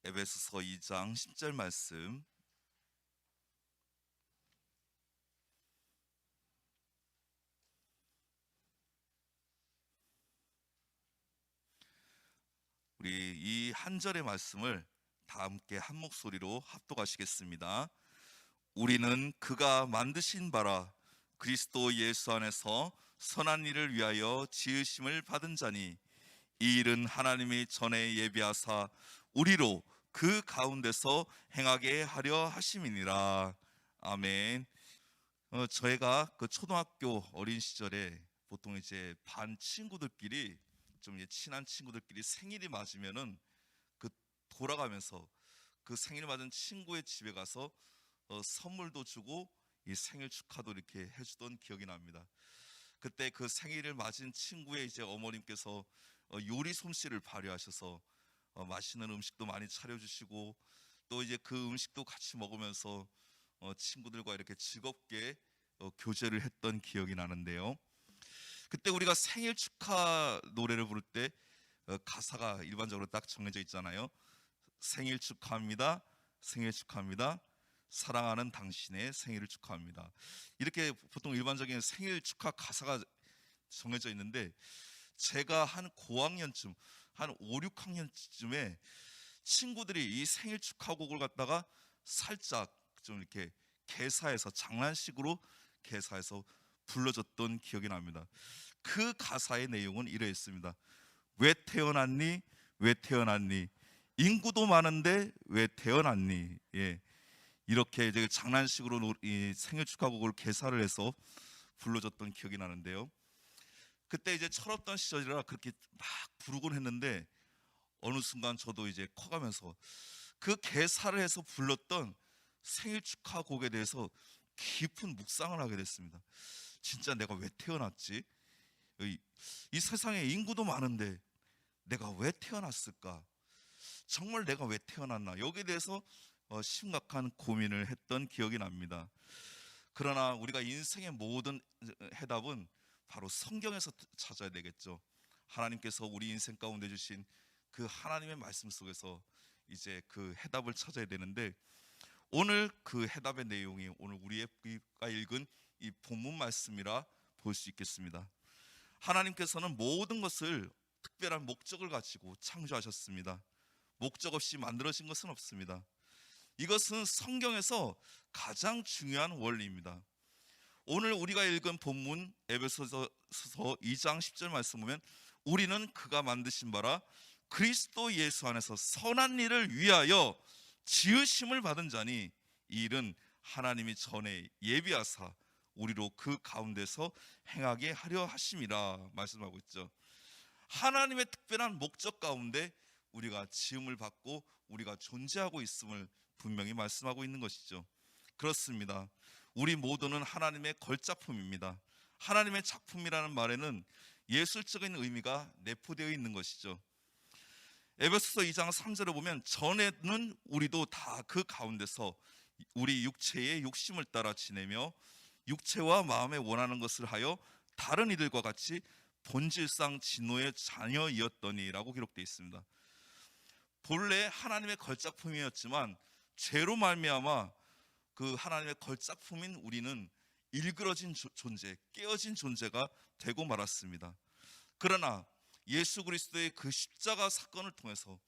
에베소서 2장 10절 말씀. 우리 이 한 절의 말씀을 다 함께 한 목소리로 합독하시겠습니다. 우리는 그가 만드신 바라 그리스도 예수 안에서 선한 일을 위하여 지으심을 받은 자니 이 일은 하나님이 전에 예비하사 우리로 그 가운데서 행하게 하려 하심이니라. 아멘. 저희가 그 초등학교 어린 시절에 보통 이제 반 친구들끼리 좀 이제 친한 친구들끼리 생일이 맞으면은 그 돌아가면서 그 생일 맞은 친구의 집에 가서 선물도 주고 이 생일 축하도 이렇게 해주던 기억이 납니다. 그때 그 생일을 맞은 친구의 이제 어머님께서 요리 솜씨를 발휘하셔서 맛있는 음식도 많이 차려주시고 또 이제 그 음식도 같이 먹으면서 친구들과 이렇게 즐겁게 교제를 했던 기억이 나는데요. 그때 우리가 생일 축하 노래를 부를 때 가사가 일반적으로 딱 정해져 있잖아요. 생일 축하합니다. 생일 축하합니다. 사랑하는 당신의 생일을 축하합니다. 이렇게 보통 일반적인 생일 축하 가사가 정해져 있는데 제가 한 고학년쯤, 한 5, 6학년쯤에 친구들이 이 생일 축하곡을 갖다가 살짝 좀 이렇게 개사해서 장난식으로 개사해서 불러줬던 기억이 납니다. 그 가사의 내용은 이러했습니다. 왜 태어났니? 왜 태어났니? 인구도 많은데 왜 태어났니? 예, 이렇게 이제 장난식으로 이 생일 축하곡을 개사를 해서 불러줬던 기억이 나는데요. 그때 이제 철없던 시절이라 그렇게 막 부르곤 했는데 어느 순간 저도 이제 커가면서 그 개사를 해서 불렀던 생일 축하곡에 대해서 깊은 묵상을 하게 됐습니다. 진짜 내가 왜 태어났지? 이 세상에 인구도 많은데 내가 왜 태어났을까? 정말 내가 왜 태어났나? 여기에 대해서 심각한 고민을 했던 기억이 납니다. 그러나 우리가 인생의 모든 해답은 바로 성경에서 찾아야 되겠죠. 하나님께서 우리 인생 가운데 주신 그 하나님의 말씀 속에서 이제 그 해답을 찾아야 되는데 오늘 그 해답의 내용이 오늘 우리가 읽은 이 본문 말씀이라 볼 수 있겠습니다. 하나님께서는 모든 것을 특별한 목적을 가지고 창조하셨습니다. 목적 없이 만들어진 것은 없습니다. 이것은 성경에서 가장 중요한 원리입니다. 오늘 우리가 읽은 본문 에베소서 2장 10절 말씀 보면 우리는 그가 만드신 바라 그리스도 예수 안에서 선한 일을 위하여 지으심을 받은 자니 이 일은 하나님이 전에 예비하사 우리로 그 가운데서 행하게 하려 하심이라 말씀하고 있죠. 하나님의 특별한 목적 가운데 우리가 지음을 받고 우리가 존재하고 있음을 분명히 말씀하고 있는 것이죠. 그렇습니다. 우리 모두는 하나님의 걸작품입니다. 하나님의 작품이라는 말에는 예술적인 의미가 내포되어 있는 것이죠. 에베소서 2장 3절에 보면 전에는 우리도 다 그 가운데서 우리 육체의 욕심을 따라 지내며 육체와 마음에 원하는 것을 하여 다른 이들과 같이 본질상 진노의 자녀이었더니라고 기록되어 있습니다. 본래 하나님의 걸작품이었지만 죄로 말미암아 그 하나님의 걸작품인 우리는 일그러진 존재, 깨어진 존재가 되고 말았습니다. 그러나 예수 그리스도의 그 십자가 사건을 통해서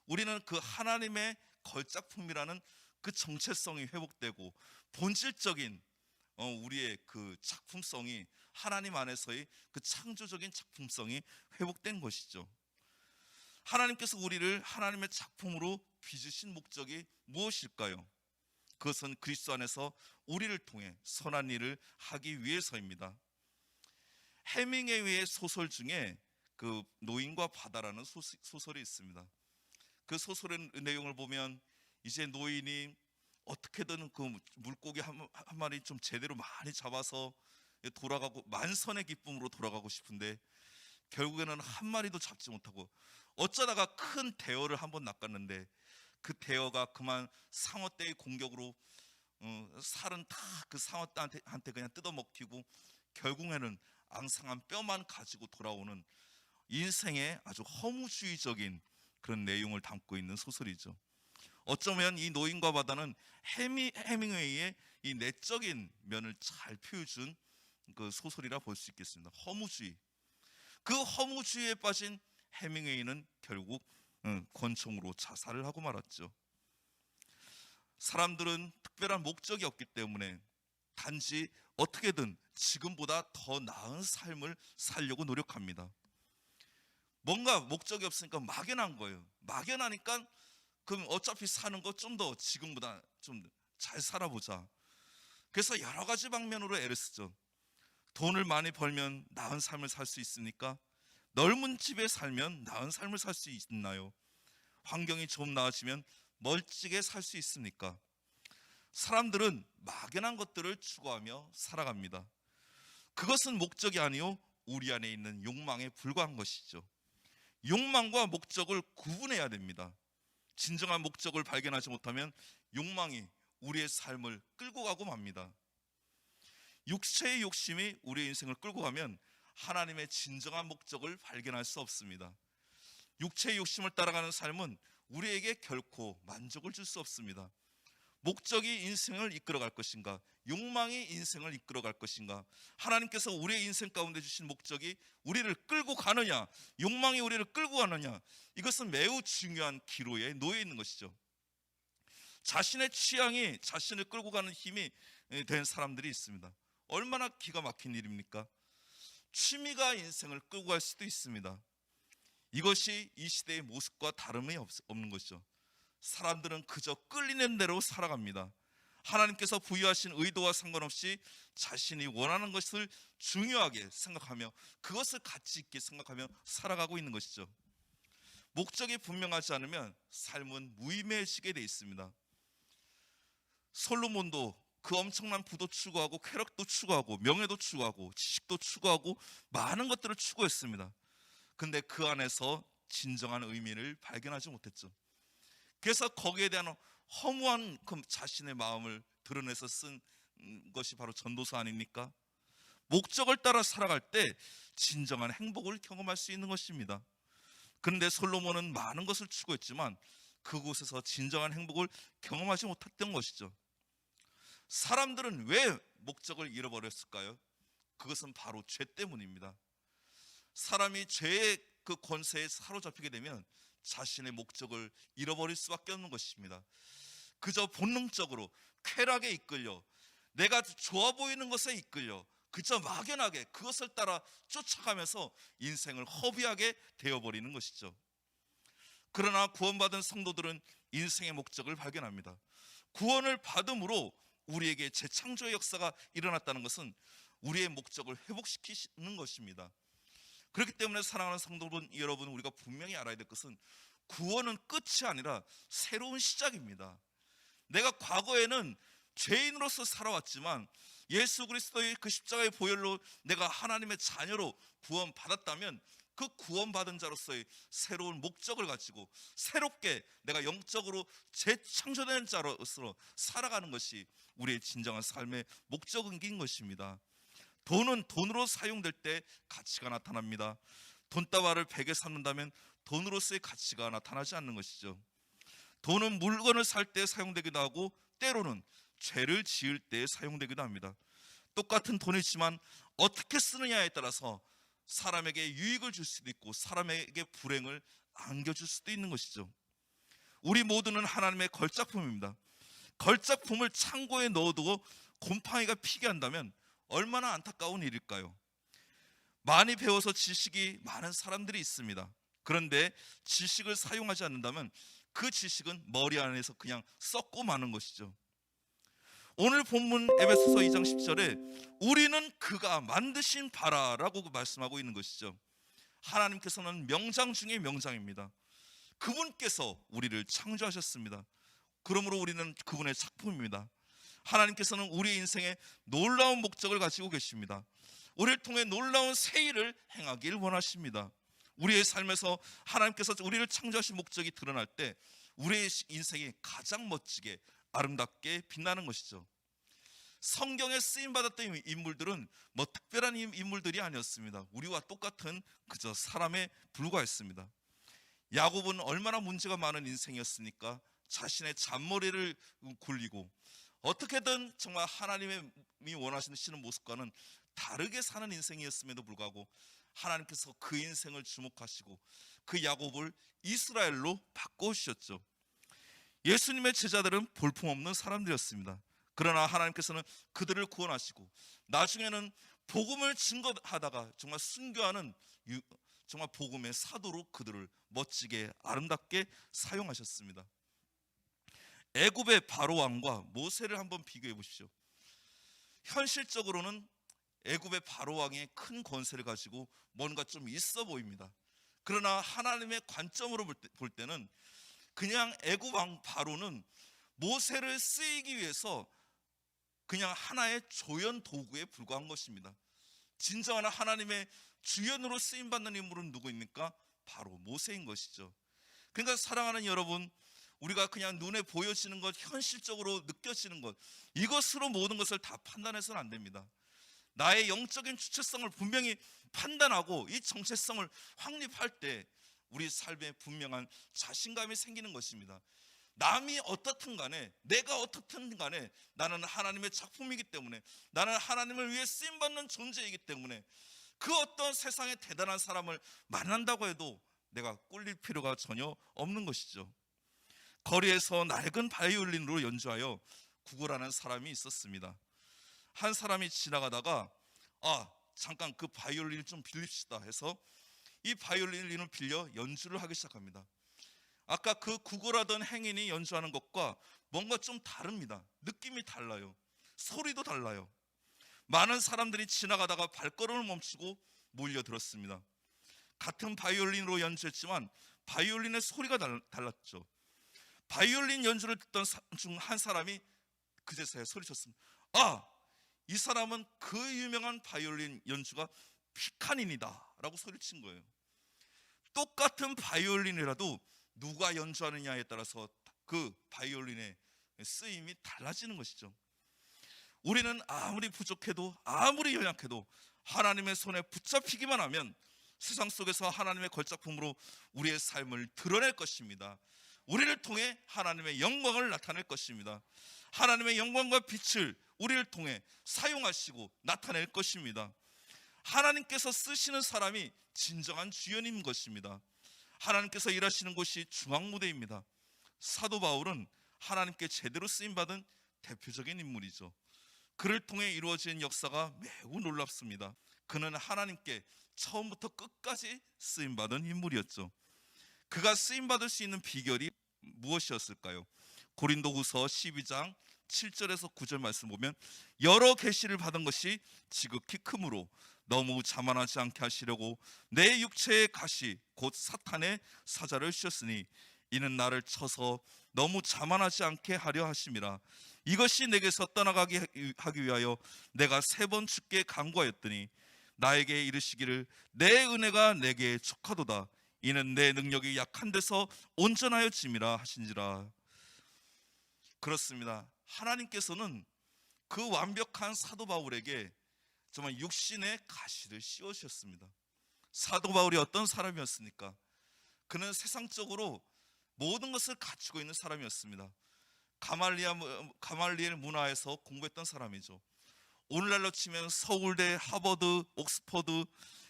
우리는 그 하나님의 걸작품이라는 그 정체성이 회복되고 본질적인 우리의 그 작품성이 하나님 안에서의 그 창조적인 작품성이 회복된 것이죠. 하나님께서 우리를 하나님의 작품으로 빚으신 목적이 무엇일까요? 그것은 그리스도 안에서 우리를 통해 선한 일을 하기 위해서입니다. 해밍웨이의 소설 중에 그 노인과 바다라는 소설이 있습니다. 그 소설의 내용을 보면 이제 노인이 어떻게든 그 물고기 한 마리 좀 제대로 많이 잡아서 돌아가고 만선의 기쁨으로 돌아가고 싶은데 결국에는 한 마리도 잡지 못하고 어쩌다가 큰 대어를 한번 낚았는데 그 대어가 그만 상어떼의 공격으로 살은 다 그 상어떼한테 그냥 뜯어먹히고 결국에는 앙상한 뼈만 가지고 돌아오는 인생의 아주 허무주의적인 그런 내용을 담고 있는 소설이죠. 어쩌면 이 노인과 바다는 해밍웨이의 이 내적인 면을 잘 표해준 그 소설이라 볼 수 있겠습니다. 허무주의. 그 허무주의에 빠진 해밍웨이는 결국 권총으로 자살을 하고 말았죠. 사람들은 특별한 목적이 없기 때문에 단지 어떻게든 지금보다 더 나은 삶을 살려고 노력합니다. 뭔가 목적이 없으니까 막연한 거예요. 막연하니까 그럼 어차피 사는 거 좀 더 지금보다 좀 잘 살아보자. 그래서 여러 가지 방면으로 애를 쓰죠. 돈을 많이 벌면 나은 삶을 살 수 있습니까? 넓은 집에 살면 나은 삶을 살 수 있나요? 환경이 좀 나아지면 멀찍이 살 수 있습니까? 사람들은 막연한 것들을 추구하며 살아갑니다. 그것은 목적이 아니요 우리 안에 있는 욕망에 불과한 것이죠. 욕망과 목적을 구분해야 됩니다. 진정한 목적을 발견하지 못하면 욕망이 우리의 삶을 끌고 가고 맙니다. 육체의 욕심이 우리의 인생을 끌고 가면 하나님의 진정한 목적을 발견할 수 없습니다. 육체의 욕심을 따라가는 삶은 우리에게 결코 만족을 줄 수 없습니다. 목적이 인생을 이끌어갈 것인가, 욕망이 인생을 이끌어갈 것인가, 하나님께서 우리의 인생 가운데 주신 목적이 우리를 끌고 가느냐, 욕망이 우리를 끌고 가느냐, 이것은 매우 중요한 기로에 놓여 있는 것이죠. 자신의 취향이 자신을 끌고 가는 힘이 된 사람들이 있습니다. 얼마나 기가 막힌 일입니까? 취미가 인생을 끌고 갈 수도 있습니다. 이것이 이 시대의 모습과 다름이 없는 것이죠. 사람들은 그저 끌리는 대로 살아갑니다. 하나님께서 부여하신 의도와 상관없이 자신이 원하는 것을 중요하게 생각하며 그것을 가치 있게 생각하며 살아가고 있는 것이죠. 목적이 분명하지 않으면 삶은 무의미해지게 돼 있습니다. 솔로몬도 그 엄청난 부도 추구하고 쾌락도 추구하고 명예도 추구하고 지식도 추구하고 많은 것들을 추구했습니다. 근데 그 안에서 진정한 의미를 발견하지 못했죠. 그래서 거기에 대한 허무한 그 자신의 마음을 드러내서 쓴 것이 바로 전도서 아닙니까? 목적을 따라 살아갈 때 진정한 행복을 경험할 수 있는 것입니다. 그런데 솔로몬은 많은 것을 추구했지만 그곳에서 진정한 행복을 경험하지 못했던 것이죠. 사람들은 왜 목적을 잃어버렸을까요? 그것은 바로 죄 때문입니다. 사람이 죄의 그 권세에 사로잡히게 되면 자신의 목적을 잃어버릴 수밖에 없는 것입니다. 그저 본능적으로 쾌락에 이끌려 내가 좋아 보이는 것에 이끌려 그저 막연하게 그것을 따라 쫓아가면서 인생을 허비하게 되어버리는 것이죠. 그러나 구원받은 성도들은 인생의 목적을 발견합니다. 구원을 받음으로 우리에게 재창조의 역사가 일어났다는 것은 우리의 목적을 회복시키는 것입니다. 그렇기 때문에 사랑하는 성도 여러분, 우리가 분명히 알아야 될 것은 구원은 끝이 아니라 새로운 시작입니다. 내가 과거에는 죄인으로서 살아왔지만 예수 그리스도의 그 십자가의 보혈로 내가 하나님의 자녀로 구원받았다면 그 구원받은 자로서의 새로운 목적을 가지고 새롭게 내가 영적으로 재창조된 자로서 살아가는 것이 우리의 진정한 삶의 목적인 것입니다. 돈은 돈으로 사용될 때 가치가 나타납니다. 돈다발을 베개 삼는다면 돈으로서의 가치가 나타나지 않는 것이죠. 돈은 물건을 살 때 사용되기도 하고 때로는 죄를 지을 때 사용되기도 합니다. 똑같은 돈이지만 어떻게 쓰느냐에 따라서 사람에게 유익을 줄 수도 있고 사람에게 불행을 안겨줄 수도 있는 것이죠. 우리 모두는 하나님의 걸작품입니다. 걸작품을 창고에 넣어두고 곰팡이가 피게 한다면 얼마나 안타까운 일일까요? 많이 배워서 지식이 많은 사람들이 있습니다. 그런데 지식을 사용하지 않는다면 그 지식은 머리 안에서 그냥 썩고 마는 것이죠. 오늘 본문 에베소서 2장 10절에 우리는 그가 만드신 바라라고 말씀하고 있는 것이죠. 하나님께서는 명장 중에 명장입니다. 그분께서 우리를 창조하셨습니다. 그러므로 우리는 그분의 작품입니다. 하나님께서는 우리의 인생에 놀라운 목적을 가지고 계십니다. 우리를 통해 놀라운 새 일을 행하길 원하십니다. 우리의 삶에서 하나님께서 우리를 창조하신 목적이 드러날 때 우리의 인생이 가장 멋지게 아름답게 빛나는 것이죠. 성경에 쓰임받았던 인물들은 뭐 특별한 인물들이 아니었습니다. 우리와 똑같은 그저 사람에 불과했습니다. 야곱은 얼마나 문제가 많은 인생이었습니까? 자신의 잔머리를 굴리고 어떻게든 정말 하나님이 원하시는 모습과는 다르게 사는 인생이었음에도 불구하고 하나님께서 그 인생을 주목하시고 그 야곱을 이스라엘로 바꿔주셨죠. 예수님의 제자들은 볼품없는 사람들이었습니다. 그러나 하나님께서는 그들을 구원하시고 나중에는 복음을 증거하다가 정말 순교하는 정말 복음의 사도로 그들을 멋지게 아름답게 사용하셨습니다. 애굽의 바로 왕과 모세를 한번 비교해 보십시오. 현실적으로는 애굽의 바로 왕의 큰 권세를 가지고 뭔가 좀 있어 보입니다. 그러나 하나님의 관점으로 볼 때는 그냥 애굽 왕 바로는 모세를 쓰이기 위해서 그냥 하나의 조연 도구에 불과한 것입니다. 진정한 하나님의 주연으로 쓰임받는 인물은 누구입니까? 바로 모세인 것이죠. 그러니까 사랑하는 여러분, 우리가 그냥 눈에 보여지는 것, 현실적으로 느껴지는 것, 이것으로 모든 것을 다 판단해서는 안 됩니다. 나의 영적인 주체성을 분명히 판단하고 이 정체성을 확립할 때 우리 삶에 분명한 자신감이 생기는 것입니다. 남이 어떻든 간에, 내가 어떻든 간에 나는 하나님의 작품이기 때문에, 나는 하나님을 위해 쓰임받는 존재이기 때문에 그 어떤 세상의 대단한 사람을 만난다고 해도 내가 꿀릴 필요가 전혀 없는 것이죠. 거리에서 낡은 바이올린으로 연주하여 구걸하는 사람이 있었습니다. 한 사람이 지나가다가 잠깐 그 바이올린을 좀 빌립시다 해서 이 바이올린을 빌려 연주를 하기 시작합니다. 아까 그 구걸하던 행인이 연주하는 것과 뭔가 좀 다릅니다. 느낌이 달라요. 소리도 달라요. 많은 사람들이 지나가다가 발걸음을 멈추고 몰려들었습니다. 같은 바이올린으로 연주했지만 바이올린의 소리가 달랐죠. 바이올린 연주를 듣던 중 한 사람이 그제서야 소리쳤습니다. 이 사람은 그 유명한 바이올린 연주가 피카닌이다 라고 소리친 거예요. 똑같은 바이올린이라도 누가 연주하느냐에 따라서 그 바이올린의 쓰임이 달라지는 것이죠. 우리는 아무리 부족해도 아무리 연약해도 하나님의 손에 붙잡히기만 하면 세상 속에서 하나님의 걸작품으로 우리의 삶을 드러낼 것입니다. 우리를 통해 하나님의 영광을 나타낼 것입니다. 하나님의 영광과 빛을 우리를 통해 사용하시고 나타낼 것입니다. 하나님께서 쓰시는 사람이 진정한 주연인 것입니다. 하나님께서 일하시는 곳이 중앙무대입니다. 사도 바울은 하나님께 제대로 쓰임받은 대표적인 인물이죠. 그를 통해 이루어진 역사가 매우 놀랍습니다. 그는 하나님께 처음부터 끝까지 쓰임받은 인물이었죠. 그가 쓰임받을 수 있는 비결이 무엇이었을까요? 고린도후서 12장 7절에서 9절 말씀 보면 여러 계시를 받은 것이 지극히 크므로 너무 자만하지 않게 하시려고 내 육체의 가시 곧 사탄의 사자를 씌었으니 이는 나를 쳐서 너무 자만하지 않게 하려 하심이라. 이것이 내게서 떠나가게 하기 위하여 내가 3번 주께 간구하였더니 나에게 이르시기를 내 은혜가 내게 족하도다. 이는 내 능력이 약한 데서 온전하여 짐이라 하신지라. 그렇습니다. 하나님께서는 그 완벽한 사도 바울에게 정말 육신의 가시를 씌워주셨습니다. 사도 바울이 어떤 사람이었습니까? 그는 세상적으로 모든 것을 갖추고 있는 사람이었습니다. 가말리엘 문화에서 공부했던 사람이죠. 오늘날로 치면 서울대, 하버드, 옥스퍼드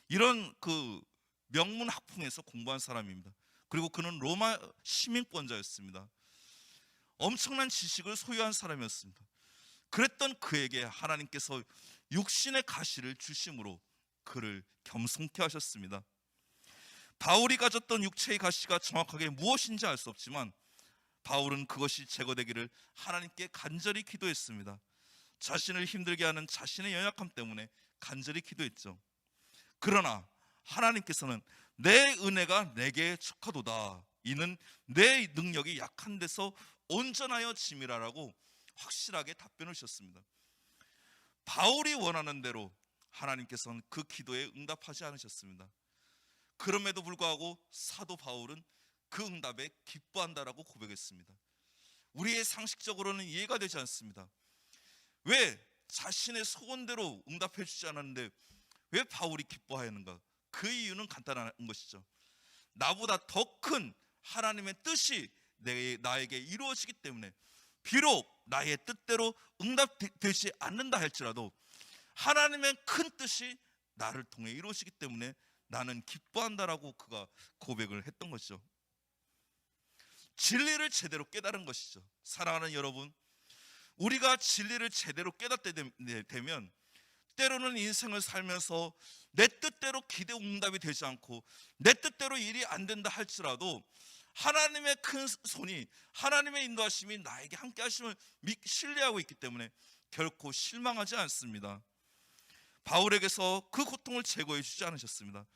이런 그 명문 학풍에서 공부한 사람입니다. 그리고 그는 로마 시민권자였습니다. 엄청난 지식을 소유한 사람이었습니다. 그랬던 그에게 하나님께서 육신의 가시를 주심으로 그를 겸손케 하셨습니다. 바울이 가졌던 육체의 가시가 정확하게 무엇인지 알 수 없지만 바울은 그것이 제거되기를 하나님께 간절히 기도했습니다. 자신을 힘들게 하는 자신의 연약함 때문에 간절히 기도했죠. 그러나 하나님께서는 내 은혜가 내게 족하도다. 이는 내 능력이 약한 데서 온전하여 짐이라라고 확실하게 답변을 주셨습니다. 바울이 원하는 대로 하나님께서는 그 기도에 응답하지 않으셨습니다. 그럼에도 불구하고 사도 바울은 그 응답에 기뻐한다라고 고백했습니다. 우리의 상식적으로는 이해가 되지 않습니다. 왜 자신의 소원대로 응답해 주지 않았는데 왜 바울이 기뻐하였는가? 그 이유는 간단한 것이죠. 나보다 더 큰 하나님의 뜻이 나에게 이루어지기 때문에, 비록 나의 뜻대로 응답되지 않는다 할지라도 하나님의 큰 뜻이 나를 통해 이루어지기 때문에 나는 기뻐한다라고 그가 고백을 했던 것이죠. 진리를 제대로 깨달은 것이죠. 사랑하는 여러분, 우리가 진리를 제대로 깨닫게 되면 때로는 인생을 살면서 내 뜻대로 기대 응답이 되지 않고 내 뜻대로 일이 안 된다 할지라도 하나님의 큰 손이, 하나님의 인도하심이 나에게 함께 하심을 신뢰하고 있기 때문에 결코 실망하지 않습니다. 바울에게서 그 고통을 제거해 주지 않으셨습니다.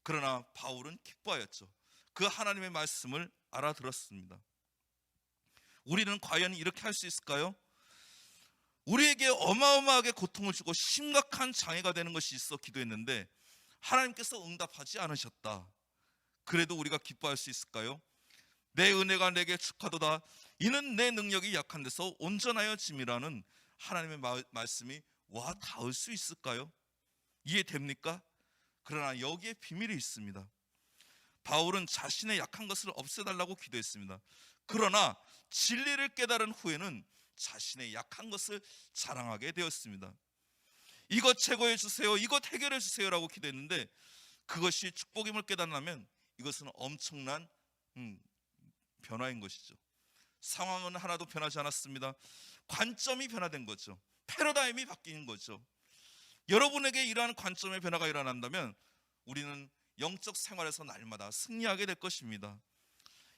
그러나 바울은 기뻐하였죠. 그 하나님의 말씀을 알아들었습니다. 우리는 과연 이렇게 할 수 있을까요? 우리에게 어마어마하게 고통을 주고 심각한 장애가 되는 것이 있어 기도했는데 하나님께서 응답하지 않으셨다. 그래도 우리가 기뻐할 수 있을까요? 내 은혜가 내게 축하도다. 이는 내 능력이 약한 데서 온전하여 짐이라는 하나님의 말씀이 와 닿을 수 있을까요? 이해됩니까? 그러나 여기에 비밀이 있습니다. 바울은 자신의 약한 것을 없애달라고 기도했습니다. 그러나 진리를 깨달은 후에는 자신의 약한 것을 자랑하게 되었습니다. 이것 제거해 주세요, 이것 해결해 주세요라고 기도했는데 그것이 축복임을 깨달으면 이것은 엄청난 변화인 것이죠. 상황은 하나도 변하지 않았습니다. 관점이 변화된 거죠. 패러다임이 바뀐 거죠. 여러분에게 이러한 관점의 변화가 일어난다면 우리는 영적 생활에서 날마다 승리하게 될 것입니다.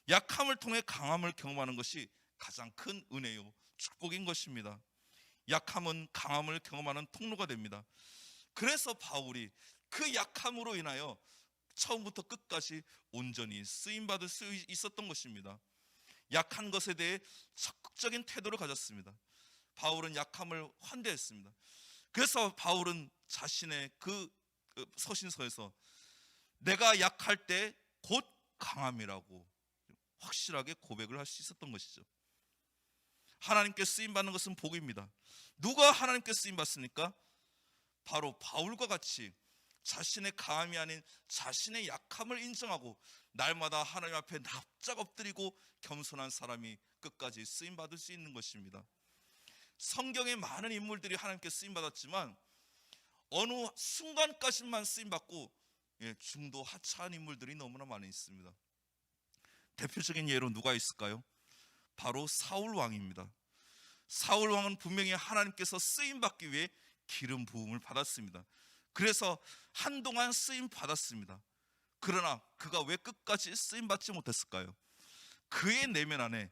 약함을 통해 강함을 경험하는 것이 가장 큰 은혜요 축복인 것입니다. 약함은 강함을 경험하는 통로가 됩니다. 그래서 바울이 그 약함으로 인하여 처음부터 끝까지 온전히 쓰임받을 수 있었던 것입니다. 약한 것에 대해 적극적인 태도를 가졌습니다. 바울은 약함을 환대했습니다. 그래서 바울은 자신의 그 서신서에서 내가 약할 때 곧 강함이라고 확실하게 고백을 할 수 있었던 것이죠. 하나님께 쓰임받는 것은 복입니다. 누가 하나님께 쓰임받습니까? 바로 바울과 같이 자신의 강함이 아닌 자신의 약함을 인정하고 날마다 하나님 앞에 납작 엎드리고 겸손한 사람이 끝까지 쓰임받을 수 있는 것입니다. 성경에 많은 인물들이 하나님께 쓰임받았지만 어느 순간까지만 쓰임받고 중도 하차한 인물들이 너무나 많이 있습니다. 대표적인 예로 누가 있을까요? 바로 사울 왕입니다. 사울 왕은 분명히 하나님께서 쓰임받기 위해 기름 부음을 받았습니다. 그래서 한동안 쓰임 받았습니다. 그러나 그가 왜 끝까지 쓰임 받지 못했을까요? 그의 내면 안에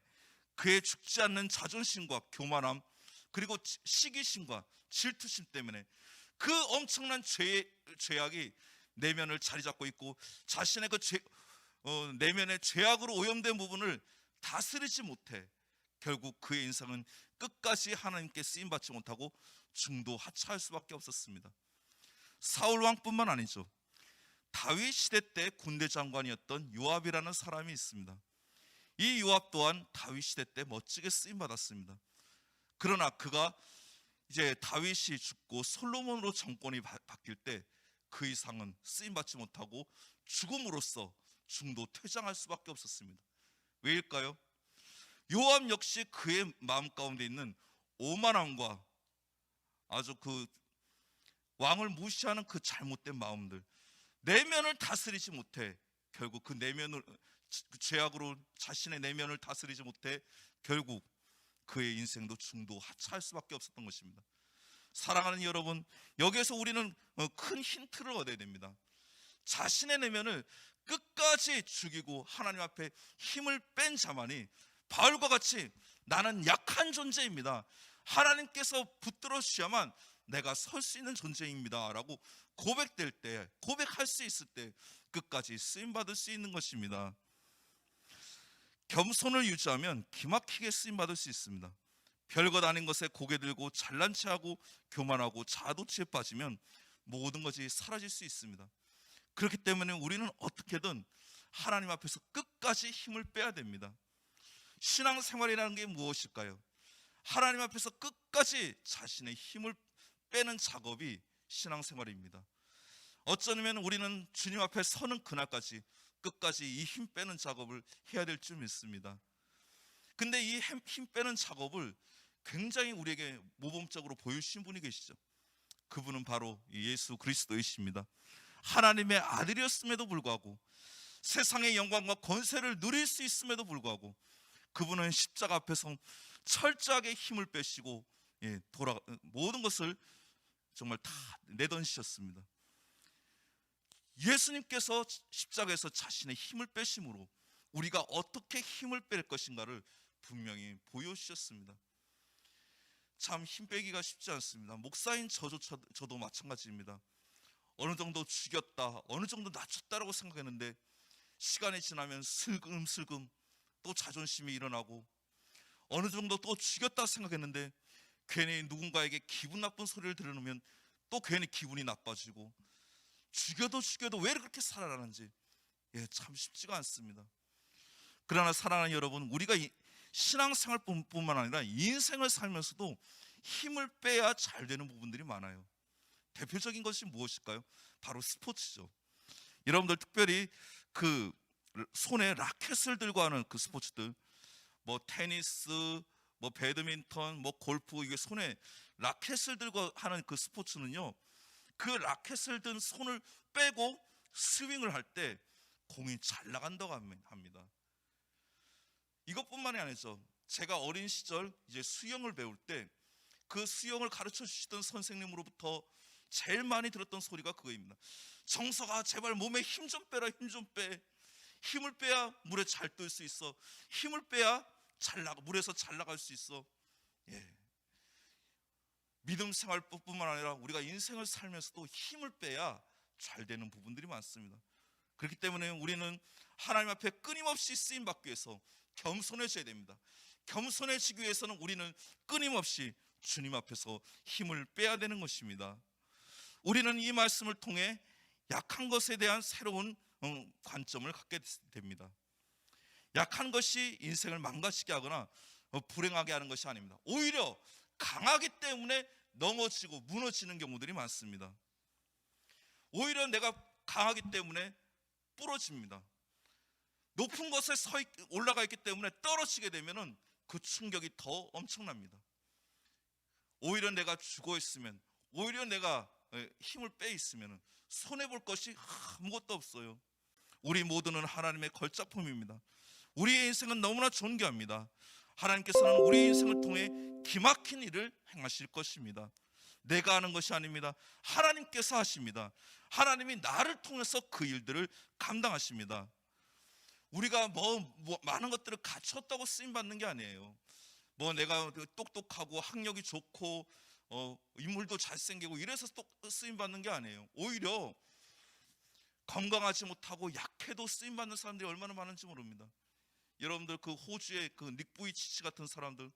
그의 죽지 않는 자존심과 교만함, 그리고 시기심과 질투심 때문에 그 엄청난 죄악이 내면을 자리 잡고 있고 자신의 그 내면의 죄악으로 오염된 부분을 다스리지 못해 결국 그의 인생은 끝까지 하나님께 쓰임받지 못하고 중도 하차할 수밖에 없었습니다. 사울 왕뿐만 아니죠. 다윗 시대 때 군대 장관이었던 요압이라는 사람이 있습니다. 이 요압 또한 다윗 시대 때 멋지게 쓰임받았습니다. 그러나 그가 이제 다윗이 죽고 솔로몬으로 정권이 바뀔 때 그 이상은 쓰임받지 못하고 죽음으로써 중도 퇴장할 수밖에 없었습니다. 왜일까요? 요압 역시 그의 마음 가운데 있는 오만함과 아주 그 왕을 무시하는 그 잘못된 마음들, 내면을 다스리지 못해 결국 그 내면을 죄악으로 자신의 내면을 다스리지 못해 결국 그의 인생도 중도 하차할 수밖에 없었던 것입니다. 사랑하는 여러분, 여기에서 우리는 큰 힌트를 얻어야 됩니다. 자신의 내면을 끝까지 죽이고 하나님 앞에 힘을 뺀 자만이 바울과 같이 나는 약한 존재입니다, 하나님께서 붙들어 주셔야만 내가 설 수 있는 존재입니다 라고 고백될 때, 고백할 수 있을 때 끝까지 쓰임받을 수 있는 것입니다. 겸손을 유지하면 기막히게 쓰임받을 수 있습니다. 별것 아닌 것에 고개 들고 잘난 체하고 교만하고 자도취에 빠지면 모든 것이 사라질 수 있습니다. 그렇기 때문에 우리는 어떻게든 하나님 앞에서 끝까지 힘을 빼야 됩니다. 신앙생활이라는 게 무엇일까요? 하나님 앞에서 끝까지 자신의 힘을 빼는 작업이 신앙생활입니다. 어쩌면 우리는 주님 앞에 서는 그날까지 끝까지 이 힘 빼는 작업을 해야 될 줄 믿습니다. 근데 이 힘 빼는 작업을 굉장히 우리에게 모범적으로 보여주신 분이 계시죠. 그분은 바로 예수 그리스도이십니다. 하나님의 아들이었음에도 불구하고, 세상의 영광과 권세를 누릴 수 있음에도 불구하고, 그분은 십자가 앞에서 철저하게 힘을 빼시고 모든 것을 정말 다 내던지셨습니다. 예수님께서 십자가에서 자신의 힘을 빼심으로 우리가 어떻게 힘을 뺄 것인가를 분명히 보여주셨습니다. 참 힘 빼기가 쉽지 않습니다. 목사인 저도 마찬가지입니다. 어느 정도 죽였다, 어느 정도 낮췄다라고 생각했는데 시간이 지나면 슬금슬금 또 자존심이 일어나고, 어느 정도 또 죽였다 생각했는데 괜히 누군가에게 기분 나쁜 소리를 들으면 또 괜히 기분이 나빠지고, 죽여도 왜 그렇게 살아나는지 참 쉽지가 않습니다. 그러나 사랑하는 여러분, 우리가 신앙생활뿐만 아니라 인생을 살면서도 힘을 빼야 잘 되는 부분들이 많아요. 대표적인 것이 무엇일까요? 바로 스포츠죠. 여러분들 특별히 그 손에 라켓을 들고 하는 그 스포츠들, 뭐 테니스, 뭐 배드민턴, 뭐 골프, 이게 손에 라켓을 들고 하는 그 스포츠는요, 그 라켓을 든 손을 빼고 스윙을 할 때 공이 잘 나간다고 합니다. 이것뿐만이 아니죠. 제가 어린 시절 이제 수영을 배울 때 그 수영을 가르쳐 주시던 선생님으로부터 제일 많이 들었던 소리가 그거입니다. 정석아, 제발 몸에 힘 좀 빼라, 힘 좀 빼. 힘을 빼야 물에 잘 뜰 수 있어. 힘을 빼야 물에서 잘 나갈 수 있어. 믿음 생활뿐만 아니라 우리가 인생을 살면서도 힘을 빼야 잘 되는 부분들이 많습니다. 그렇기 때문에 우리는 하나님 앞에 끊임없이 쓰임 받기 위해서 겸손해져야 됩니다. 겸손해지기 위해서는 우리는 끊임없이 주님 앞에서 힘을 빼야 되는 것입니다. 우리는 이 말씀을 통해 약한 것에 대한 새로운 관점을 갖게 됩니다. 약한 것이 인생을 망가지게 하거나 불행하게 하는 것이 아닙니다. 오히려 강하기 때문에 넘어지고 무너지는 경우들이 많습니다. 오히려 내가 강하기 때문에 부러집니다. 높은 곳에 올라가 있기 때문에 떨어지게 되면 그 충격이 더 엄청납니다. 오히려 내가 죽어 있으면, 오히려 내가 힘을 빼 있으면 손해볼 것이 아무것도 없어요. 우리 모두는 하나님의 걸작품입니다. 우리의 인생은 너무나 존귀합니다. 하나님께서는 우리의 인생을 통해 기막힌 일을 행하실 것입니다. 내가 하는 것이 아닙니다. 하나님께서 하십니다. 하나님이 나를 통해서 그 일들을 감당하십니다. 우리가 많은 것들을 갖췄다고 쓰임받는 게 아니에요. 내가 똑똑하고 학력이 좋고 인물도 잘생기고 이래서 쓰임받는 게 아니에요. 오히려 건강하지 못하고 약해도 쓰임받는 사람들이 얼마나 많은지 모릅니다. 여러분들 그 호주의 그 닉 부이치치 같은 사람들,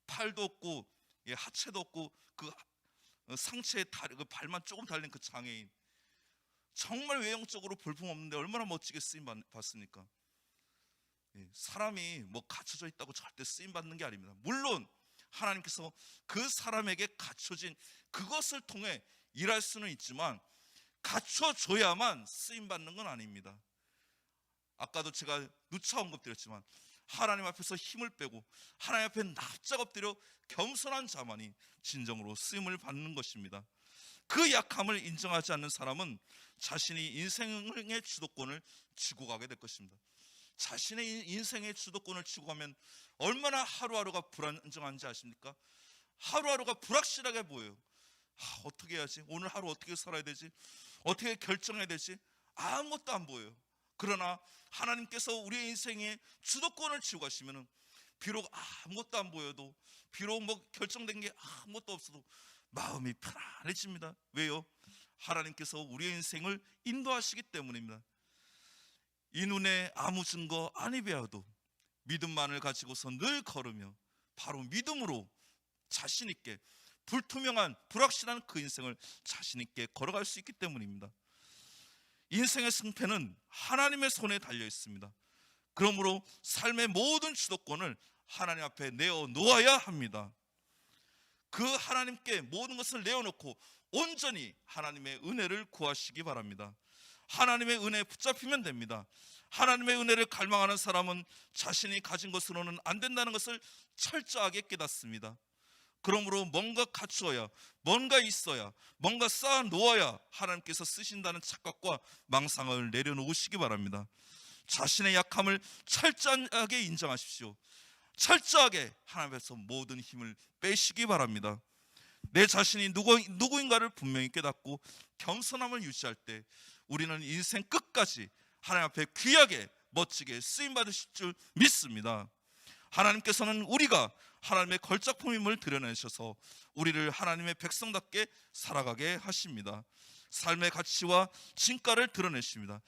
팔도 없고 하체도 없고 그 상체에 그 발만 조금 달린 그 장애인, 정말 외형적으로 볼품없는데 얼마나 멋지게 쓰임받습니까? 사람이 갖춰져 있다고 절대 쓰임받는 게 아닙니다. 물론 하나님께서 그 사람에게 갖춰진 그것을 통해 일할 수는 있지만 갖춰줘야만 쓰임받는 건 아닙니다. 아까도 제가 누차 언급드렸지만 하나님 앞에서 힘을 빼고 하나님 앞에 납작 엎드려 겸손한 자만이 진정으로 쓰임을 받는 것입니다. 그 약함을 인정하지 않는 사람은 자신이 인생의 주도권을 쥐고 가게 될 것입니다. 자신의 인생의 주도권을 쥐고 가면 얼마나 하루하루가 불안정한지 아십니까? 하루하루가 불확실하게 보여요. 어떻게 해야지? 오늘 하루 어떻게 살아야 되지? 어떻게 결정해야 되지? 아무것도 안 보여요. 그러나 하나님께서 우리의 인생의 주도권을 쥐고 가시면 비록 아무것도 안 보여도, 비록 결정된 게 아무것도 없어도 마음이 편안해집니다. 왜요? 하나님께서 우리의 인생을 인도하시기 때문입니다. 이 눈에 아무 증거 아니 배워도 믿음만을 가지고서 늘 걸으며 바로 믿음으로 자신 있게 불투명한 불확실한 그 인생을 자신 있게 걸어갈 수 있기 때문입니다. 인생의 승패는 하나님의 손에 달려 있습니다. 그러므로 삶의 모든 주도권을 하나님 앞에 내어 놓아야 합니다. 그 하나님께 모든 것을 내어놓고 온전히 하나님의 은혜를 구하시기 바랍니다. 하나님의 은혜에 붙잡히면 됩니다. 하나님의 은혜를 갈망하는 사람은 자신이 가진 것으로는 안 된다는 것을 철저하게 깨닫습니다. 그러므로 뭔가 갖추어야, 뭔가 있어야, 뭔가 쌓아 놓아야 하나님께서 쓰신다는 착각과 망상을 내려놓으시기 바랍니다. 자신의 약함을 철저하게 인정하십시오. 철저하게 하나님께서 모든 힘을 빼시기 바랍니다. 내 자신이 누구인가를 분명히 깨닫고 겸손함을 유지할 때 우리는 인생 끝까지 하나님 앞에 귀하게 멋지게 쓰임받으실 줄 믿습니다. 하나님께서는 우리가 하나님의 걸작품임을 드러내셔서 우리를 하나님의 백성답게 살아가게 하십니다. 삶의 가치와 진가를 드러내십니다.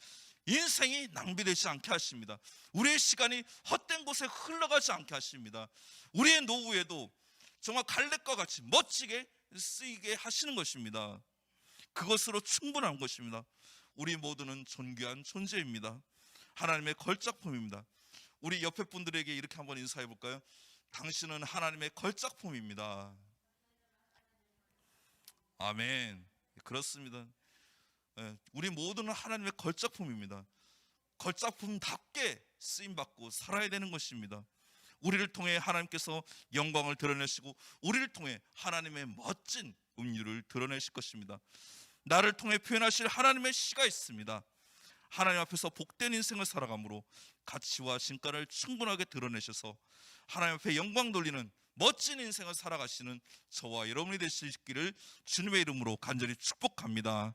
인생이 낭비되지 않게 하십니다. 우리의 시간이 헛된 곳에 흘러가지 않게 하십니다. 우리의 노후에도 정말 갈렙과 같이 멋지게 쓰이게 하시는 것입니다. 그것으로 충분한 것입니다. 우리 모두는 존귀한 존재입니다. 하나님의 걸작품입니다. 우리 옆에 분들에게 이렇게 한번 인사해 볼까요? 당신은 하나님의 걸작품입니다. 아멘. 그렇습니다. 우리 모두는 하나님의 걸작품입니다. 걸작품답게 쓰임받고 살아야 되는 것입니다. 우리를 통해 하나님께서 영광을 드러내시고 우리를 통해 하나님의 멋진 음유를 드러내실 것입니다. 나를 통해 표현하실 하나님의 시가 있습니다. 하나님 앞에서 복된 인생을 살아감으로 가치와 진가를 충분하게 드러내셔서 하나님 앞에 영광 돌리는 멋진 인생을 살아가시는 저와 여러분이 되시기를 주님의 이름으로 간절히 축복합니다.